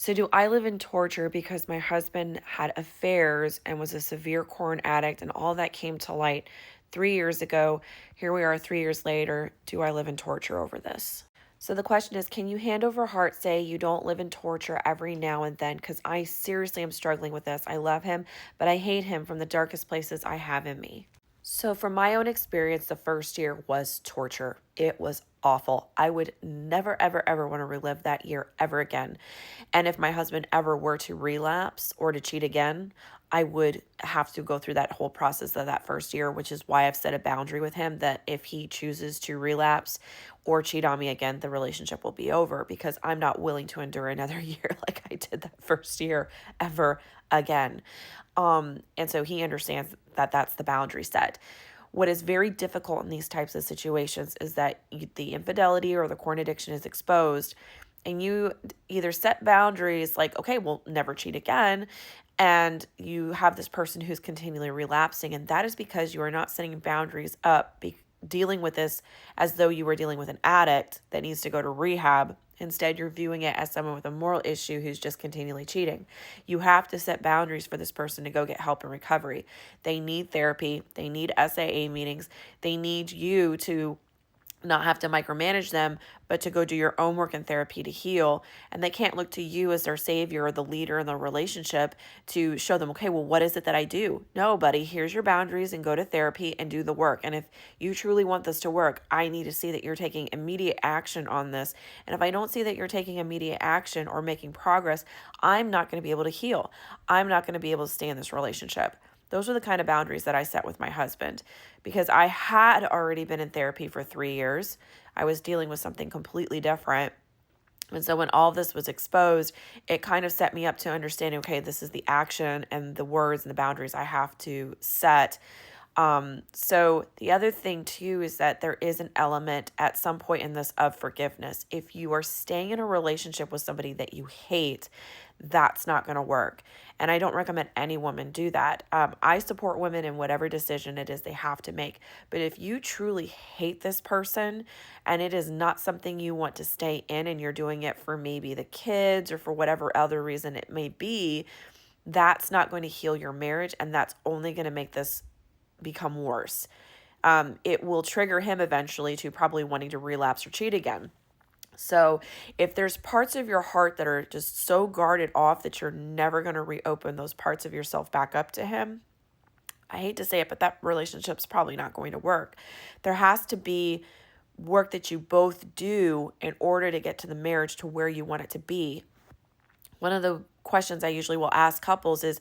So, do I live in torture because my husband had affairs and was a severe corn addict, and all that came to light 3 years ago? Here we are 3 years later. Do I live in torture over this? So, the question is, can you hand over heart say you don't live in torture every now and then? Because I seriously am struggling with this. I love him, but I hate him from the darkest places I have in me. So, from my own experience, the first year was torture. It was awful. I would never, ever, ever want to relive that year ever again. And if my husband ever were to relapse or to cheat again, I would have to go through that whole process of that first year, which is why I've set a boundary with him that if he chooses to relapse or cheat on me again, the relationship will be over because I'm not willing to endure another year like I did that first year ever again. And so he understands that that's the boundary set. What is very difficult in these types of situations is that the infidelity or the corn addiction is exposed, and you either set boundaries like, okay, we'll never cheat again, and you have this person who's continually relapsing, and that is because you are not setting boundaries up, dealing with this as though you were dealing with an addict that needs to go to rehab. Instead, you're viewing it as someone with a moral issue who's just continually cheating. You have to set boundaries for this person to go get help and recovery. They need therapy. They need SAA meetings. They need you to not have to micromanage them, but to go do your own work in therapy to heal. And they can't look to you as their savior or the leader in the relationship to show them, okay, well, what is it that I do? No, buddy, here's your boundaries and go to therapy and do the work. And if you truly want this to work, I need to see that you're taking immediate action on this. And if I don't see that you're taking immediate action or making progress, I'm not going to be able to heal. I'm not going to be able to stay in this relationship. Those are the kind of boundaries that I set with my husband because I had already been in therapy for 3 years. I was dealing with something completely different. And so when all of this was exposed, it kind of set me up to understanding, okay, this is the action and the words and the boundaries I have to set. So the other thing too is that there is an element at some point in this of forgiveness. If you are staying in a relationship with somebody that you hate, that's not going to work. And I don't recommend any woman do that. I support women in whatever decision it is they have to make. But if you truly hate this person and it is not something you want to stay in and you're doing it for maybe the kids or for whatever other reason it may be, that's not going to heal your marriage, and that's only going to make this become worse. It will trigger him eventually to probably wanting to relapse or cheat again. So if there's parts of your heart that are just so guarded off that you're never going to reopen those parts of yourself back up to him, I hate to say it, but that relationship's probably not going to work. There has to be work that you both do in order to get to the marriage to where you want it to be. One of the questions I usually will ask couples is,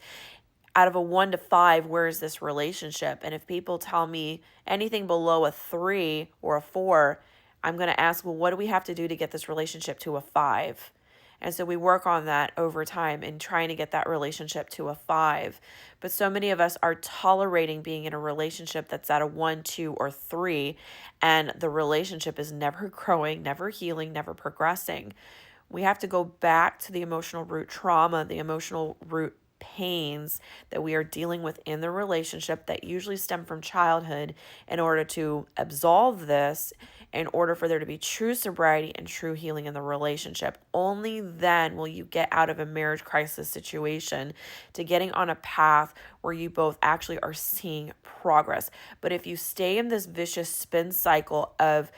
out of a 1 to 5, where is this relationship? And if people tell me anything below a 3 or a 4, I'm going to ask, well, what do we have to do to get this relationship to a 5? And so we work on that over time and trying to get that relationship to a 5. But so many of us are tolerating being in a relationship that's at a 1, 2, or 3, and the relationship is never growing, never healing, never progressing. We have to go back to the emotional root trauma, the emotional root pains that we are dealing with in the relationship that usually stem from childhood in order to absolve this, in order for there to be true sobriety and true healing in the relationship. Only then will you get out of a marriage crisis situation to getting on a path where you both actually are seeing progress. But if you stay in this vicious spin cycle of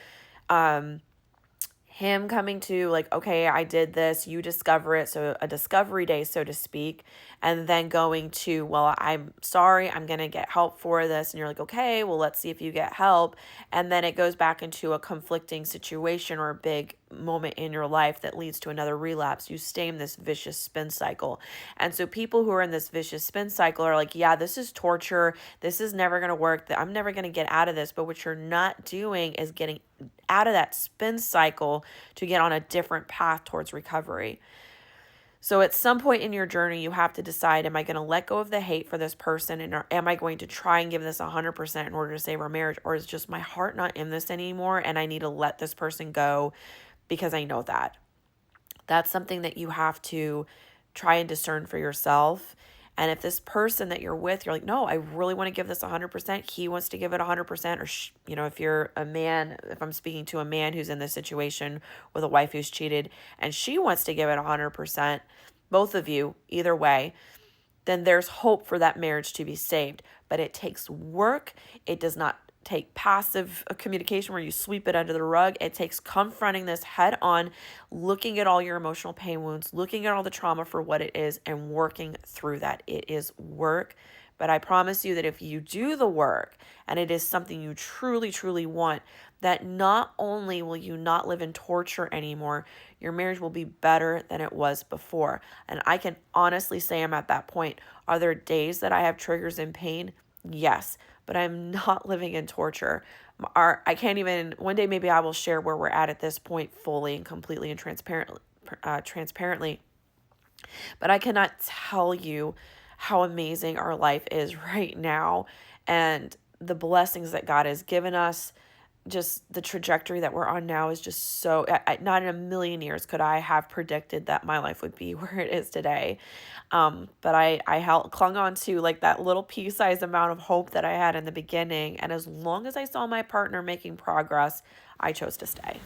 him coming to like, okay, I did this, you discover it, so a discovery day, so to speak, and then going to, well, I'm sorry, I'm going to get help for this, and you're like, okay, well, let's see if you get help, and then it goes back into a conflicting situation or a big moment in your life that leads to another relapse. You stay in this vicious spin cycle. And so people who are in this vicious spin cycle are like, yeah, this is torture, this is never going to work, I'm never going to get out of this. But what you're not doing is getting out of that spin cycle to get on a different path towards recovery. So at some point in your journey, you have to decide, am I going to let go of the hate for this person, and am I going to try and give this 100% in order to save our marriage, or is just my heart not in this anymore and I need to let this person go because I know that. That's something that you have to try and discern for yourself. And if this person that you're with, you're like, no, I really want to give this 100%. He wants to give it 100%. Or, if you're a man, if I'm speaking to a man who's in this situation with a wife who's cheated and she wants to give it 100%, both of you, either way, then there's hope for that marriage to be saved. But it takes work. It does not take passive communication where you sweep it under the rug. It takes confronting this head on, looking at all your emotional pain wounds, looking at all the trauma for what it is, and working through that. It is work. But I promise you that if you do the work and it is something you truly, truly want, that not only will you not live in torture anymore, your marriage will be better than it was before. And I can honestly say I'm at that point. Are there days that I have triggers and pain? Yes, but I'm not living in torture. I can't even, one day maybe I will share where we're at this point fully and completely and transparently. But I cannot tell you how amazing our life is right now and the blessings that God has given us. Just the trajectory that we're on now is just so, not in a million years could I have predicted that my life would be where it is today. But I clung on to like that little pea-sized amount of hope that I had in the beginning. And as long as I saw my partner making progress, I chose to stay.